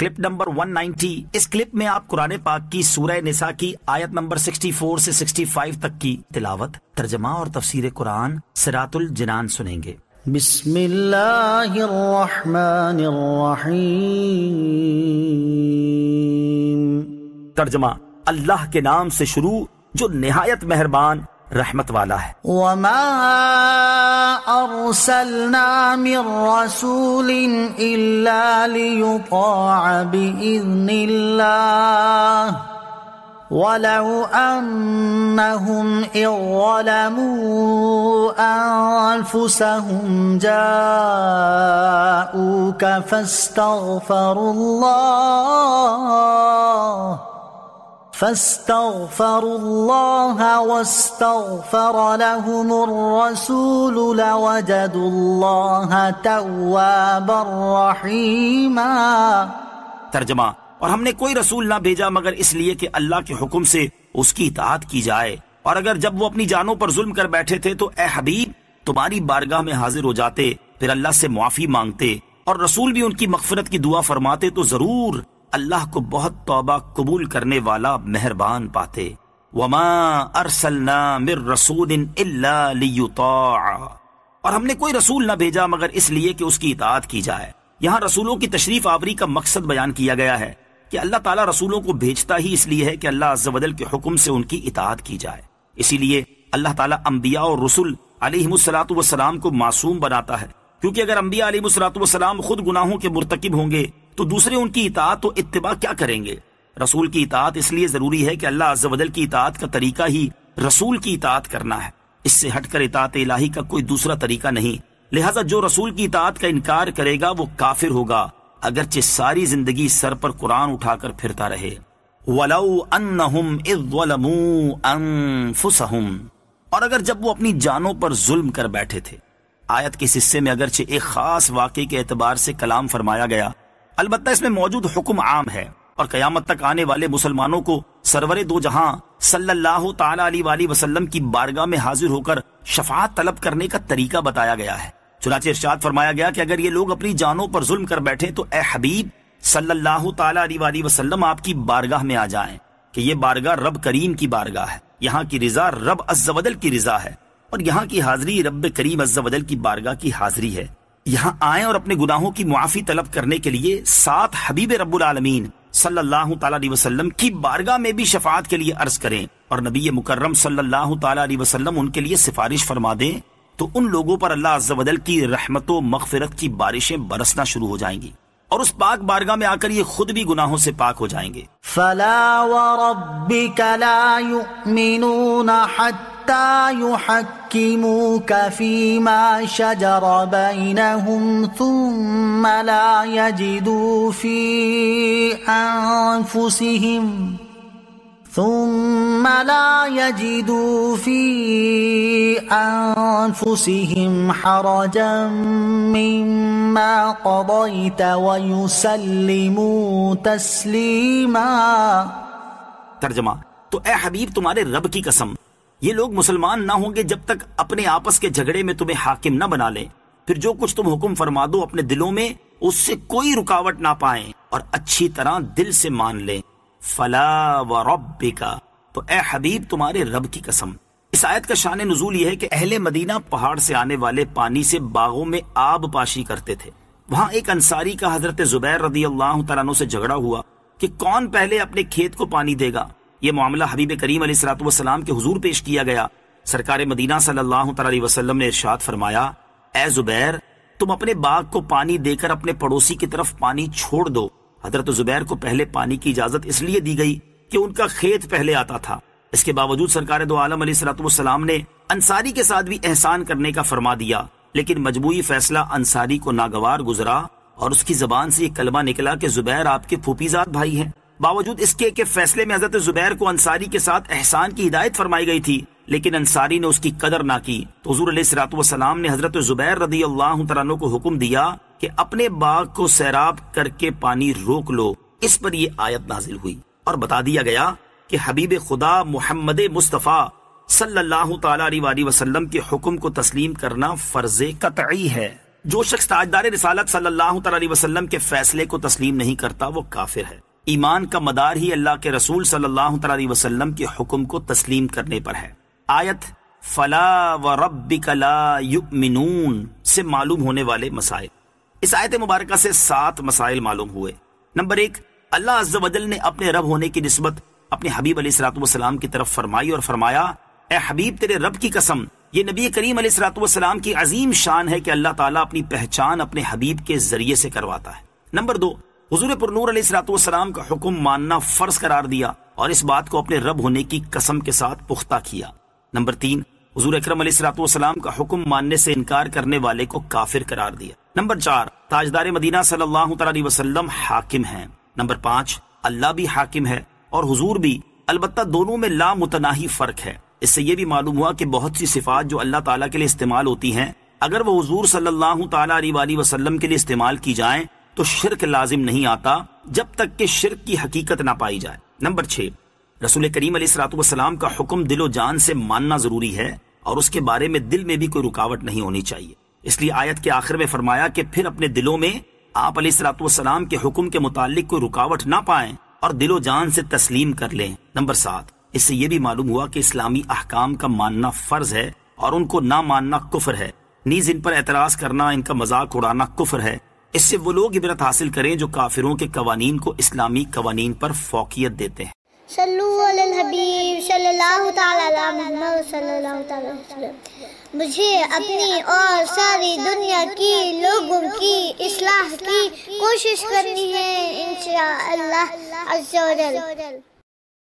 Clip number 190۔ اس clip میں آپ قرآن پاک کی سورہ نساء کی آیت نمبر 64 سے 65 تک کی تلاوت، ترجمہ اور تفسیر قرآن صراط الجنان سنیں گے۔ بسم اللہ الرحمن الرحیم۔ ترجمہ، اللہ کے نام سے شروع جو نہایت مہربان رحمت والا ہے۔ وما ارسلنا من رسول الا ليطاع باذن الله ولو انهم اذ ظلموا انفسهم جاءوك فاستغفروا الله واستغفر لهم الرسول لوجدوا الله توابا رحيما۔ ترجمہ، اور ہم نے کوئی رسول نہ بھیجا مگر اس لیے کہ اللہ کے حکم سے اس کی اطاعت کی جائے، اور اگر جب وہ اپنی جانوں پر ظلم کر بیٹھے تھے تو اے حبیب تمہاری بارگاہ میں حاضر ہو جاتے، پھر اللہ سے معافی مانگتے اور رسول بھی ان کی مغفرت کی دعا فرماتے تو ضرور اللہ کو بہت توبہ قبول کرنے والا مہربان پاتے۔ وما ارسلنا من رسول الا لیطاع، اور ہم نے کوئی رسول نہ بھیجا مگر اس لیے کہ اس کی اطاعت کی جائے۔ یہاں رسولوں کی تشریف آوری کا مقصد بیان کیا گیا ہے کہ اللہ تعالیٰ رسولوں کو بھیجتا ہی اس لیے ہے کہ اللہ عز و جل کے حکم سے ان کی اطاعت کی جائے۔ اسی لیے اللہ تعالیٰ انبیاء اور رسل علیہم الصلاۃ والسلام کو معصوم بناتا ہے، کیونکہ اگر انبیاء علیہم الصلاۃ والسلام خود گناہوں کے مرتکب ہوں گے تو دوسرے ان کی اطاعت و اتباع کیا کریں گے؟ رسول کی اطاعت اس لیے ضروری ہے کہ اللہ عز و جل کی اطاعت کا طریقہ ہی رسول کی اطاعت کرنا ہے، اس سے ہٹ کر اطاعت الہی کا کوئی دوسرا طریقہ نہیں۔ لہذا جو رسول کی اطاعت کا انکار کرے گا وہ کافر ہوگا، اگرچہ ساری زندگی سر پر قرآن اٹھا کر پھرتا رہے۔ وَلَوْ أَنَّهُمْ إِذْ ظَلَمُوا أَنفُسَهُمْ، اور اگر جب وہ اپنی جانوں پر ظلم کر بیٹھے تھے۔ آیت کے اس حصے میں اگرچہ ایک خاص واقعے کے اعتبار سے کلام فرمایا گیا، البتہ اس میں موجود حکم عام ہے اور قیامت تک آنے والے مسلمانوں کو سرور دو جہاں صلی اللہ تعالی علیہ وآلہ وسلم کی بارگاہ میں حاضر ہو کر شفاعت طلب کرنے کا طریقہ بتایا گیا ہے۔ چنانچہ ارشاد فرمایا گیا کہ اگر یہ لوگ اپنی جانوں پر ظلم کر بیٹھے تو اے حبیب صلی اللہ تعالی علیہ وآلہ وسلم آپ کی بارگاہ میں آ جائیں، کہ یہ بارگاہ رب کریم کی بارگاہ ہے، یہاں کی رضا رب عز و جل کی رضا ہے، اور یہاں کی حاضری رب کریم عز و جل کی بارگاہ کی حاضری ہے۔ یہاں آئیں اور اپنے گناہوں کی معافی طلب کرنے کے لیے ساتھ حبیب رب العالمین صلی اللہ تعالی علیہ وسلم کی بارگاہ میں بھی شفاعت کے لیے عرض کریں، اور نبی مکرم صلی اللہ تعالی علیہ وسلم ان کے لیے سفارش فرما دیں، تو ان لوگوں پر اللہ عز و جل کی رحمت و مغفرت کی بارشیں برسنا شروع ہو جائیں گی، اور اس پاک بارگاہ میں آ کر یہ خود بھی گناہوں سے پاک ہو جائیں گے۔ فلا وربك لا يؤمنون حتى يحكموك فيما شجر بينهم ثم لا يجدوا في أنفسهم حرجا مما قضيت ويسلموا تسليما۔ ترجمہ، تو اے حبیب تمہارے رب کی قسم یہ لوگ مسلمان نہ ہوں گے جب تک اپنے آپس کے جھگڑے میں تمہیں حاکم نہ بنا لیں، پھر جو کچھ تم حکم فرما دو اپنے دلوں میں اس سے کوئی رکاوٹ نہ پائیں اور اچھی طرح دل سے مان لیں۔ فلا وربک، تو اے حبیب تمہارے رب کی قسم۔ اس آیت کا شان نزول یہ ہے کہ اہل مدینہ پہاڑ سے آنے والے پانی سے باغوں میں آب پاشی کرتے تھے۔ وہاں ایک انصاری کا حضرت زبیر رضی اللہ تعالیٰ عنہ سے جھگڑا ہوا کہ کون پہلے اپنے کھیت کو پانی دے گا۔ یہ معاملہ حبیب کریم علیہ الصلوۃ والسلام کے حضور پیش کیا گیا۔ سرکار مدینہ صلی اللہ تعالی علیہ وسلم نے ارشاد فرمایا، اے زبیر تم اپنے باغ کو پانی دے کر اپنے پڑوسی کی طرف پانی چھوڑ دو۔ حضرت زبیر کو پہلے پانی کی اجازت اس لیے دی گئی کہ ان کا کھیت پہلے آتا تھا۔ اس کے باوجود سرکار دو عالم علیہ الصلوۃ والسلام نے انصاری کے ساتھ بھی احسان کرنے کا فرما دیا، لیکن مجموعی فیصلہ انصاری کو ناگوار گزرا اور اس کی زبان سے یہ کلمہ نکلا کہ زبیر آپ کے پھوپھی زاد بھائی ہیں۔ باوجود اس کے کہ فیصلے میں حضرت زبیر کو انصاری کے ساتھ احسان کی ہدایت فرمائی گئی تھی، لیکن انصاری نے اس کی قدر نہ کی، تو حضور علیہ الصلوۃ والسلام نے حضرت زبیر رضی اللہ تعالیٰ عنہ کو حکم دیا کہ اپنے باغ کو سیراب کر کے پانی روک لو۔ اس پر یہ آیت نازل ہوئی اور بتا دیا گیا کہ حبیب خدا محمد مصطفیٰ صلی اللہ تعالی علیہ وسلم کے حکم کو تسلیم کرنا فرض قطعی ہے۔ جو شخص تاجدار رسالت صلی اللہ تعالی علیہ وسلم کے فیصلے کو تسلیم نہیں کرتا وہ کافر ہے۔ ایمان کا مدار ہی اللہ کے رسول صلی اللہ تعالی علیہ وسلم کے حکم کو تسلیم کرنے پر ہے۔ آیت فلا وربک لا یؤمنون سے معلوم ہونے والے مسائل۔ اس آیت مبارکہ سے 7 مسائل معلوم ہوئے۔ نمبر 1، اللہ عز و جل نے اپنے رب ہونے کی نسبت اپنے حبیب علیہ الصلوۃ والسلام کی طرف فرمائی اور فرمایا اے حبیب تیرے رب کی قسم، یہ نبی کریم علیہ الصلوۃ والسلام کی عظیم شان ہے کہ اللہ تعالیٰ اپنی پہچان اپنے حبیب کے ذریعے سے کرواتا ہے۔ نمبر 2، حضور پر نور علیہ الصلوۃ والسلام کا حکم ماننا فرض قرار دیا اور اس بات کو اپنے رب ہونے کی قسم کے ساتھ پختہ کیا۔ نمبر 3، حضور اکرم علیہ الصلوۃ والسلام کا حکم ماننے سے انکار کرنے والے کو کافر قرار دیا۔ نمبر 4، تاجدار مدینہ صلی اللہ تعالی علیہ وسلم حاکم ہیں۔ نمبر 5، اللہ بھی حاکم ہے اور حضور بھی، البتہ دونوں میں لا متناہی فرق ہے۔ اس سے یہ بھی معلوم ہوا کہ بہت سی صفات جو اللہ تعالیٰ کے لیے استعمال ہوتی ہیں اگر وہ حضور صلی اللہ تعالی علیہ وآلہ وسلم کے لیے استعمال کی جائیں تو شرک لازم نہیں آتا جب تک کہ شرک کی حقیقت نہ پائی جائے۔ نمبر 6، رسول کریم علیہ الصلوۃ والسلام کا حکم دل و جان سے ماننا ضروری ہے اور اس کے بارے میں دل میں بھی کوئی رکاوٹ نہیں ہونی چاہیے۔ اس لیے آیت کے آخر میں فرمایا کہ پھر اپنے دلوں میں آپ علیہ الصلوۃ والسلام کے حکم کے متعلق کوئی رکاوٹ نہ پائیں اور دل و جان سے تسلیم کر لیں۔ نمبر 7، اس سے یہ بھی معلوم ہوا کہ اسلامی احکام کا ماننا فرض ہے اور ان کو نہ ماننا کفر ہے، نیز ان پر اعتراض کرنا، ان کا مذاق اڑانا کفر ہے۔ اس سے وہ لوگ عبرت حاصل کریں جو کافروں کے قوانین کو اسلامی قوانین پر فوقیت دیتے ہیں۔ صلو علی الحبیب صلی اللہ تعالی علی محمد صلی اللہ تعالی وسلم۔ مجھے اپنی اور ساری دنیا کی لوگوں کی اصلاح کی کوشش کرنی ہے انشاءاللہ عز و جل۔